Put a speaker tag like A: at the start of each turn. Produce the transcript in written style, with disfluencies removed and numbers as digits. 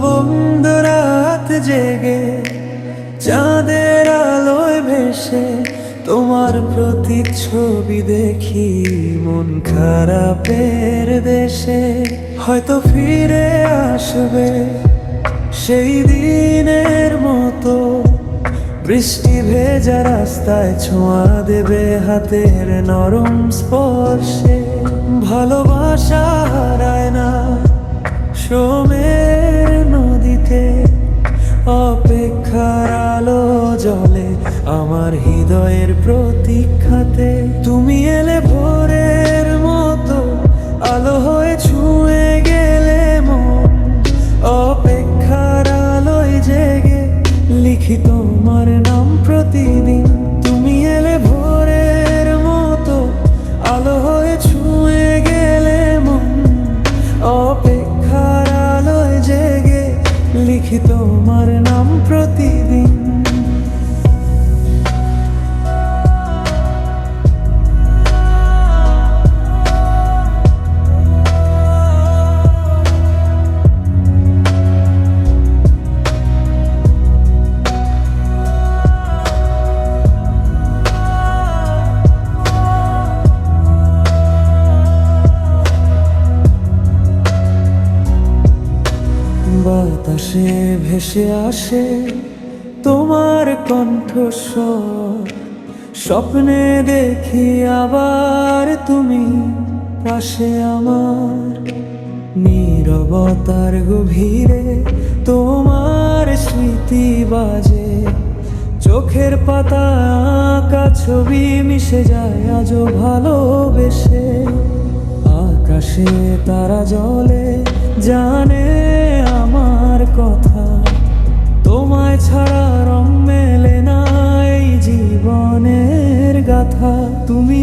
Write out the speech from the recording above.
A: বন্ধু রাত জেগে চাঁদের আলোয় ভেসে তোমার প্রতিচ্ছবি দেখি মন খারাপের দেশে। হয়তো ফিরে আসবে সেই দিনের মতো, বৃষ্টি ভেজা রাস্তায় ছোঁয়া দেবে হাতের নরম স্পর্শে। ভালোবাসা হারায় না সময়ের নদীতে, অপেক্ষার আলো জ্বলে আমার হৃদয়ের প্রতীক্ষাতে। তুমি এলে ভোরের মতো আলো হয়ে ছুঁয়ে গেলে মন, অপেক্ষার আলোয় জেগে লিখি তোমার নাম প্রতিদিন। তুমি এলে ভোরের মতো আলো হয়ে ছুঁয়ে গেলে মন, অপেক্ষার আলোয় জেগে লিখি তোমার নাম প্রতিদিন। বাতাসে ভেসে আসে তোমার কণ্ঠস্বর, স্বপ্নে দেখি আবার তুমি পাশে আমার। নীরবতার গভীরে তোমার স্মৃতি বাজে, চোখের পাতা আঁকা ছবি মিশে যায় আজও ভালোবেসে। আকাশে তারা জ্বলে জানে আমার কথা, তোমায় ছাড়া রং মেলে না এই জীবনের গাথা। তুমি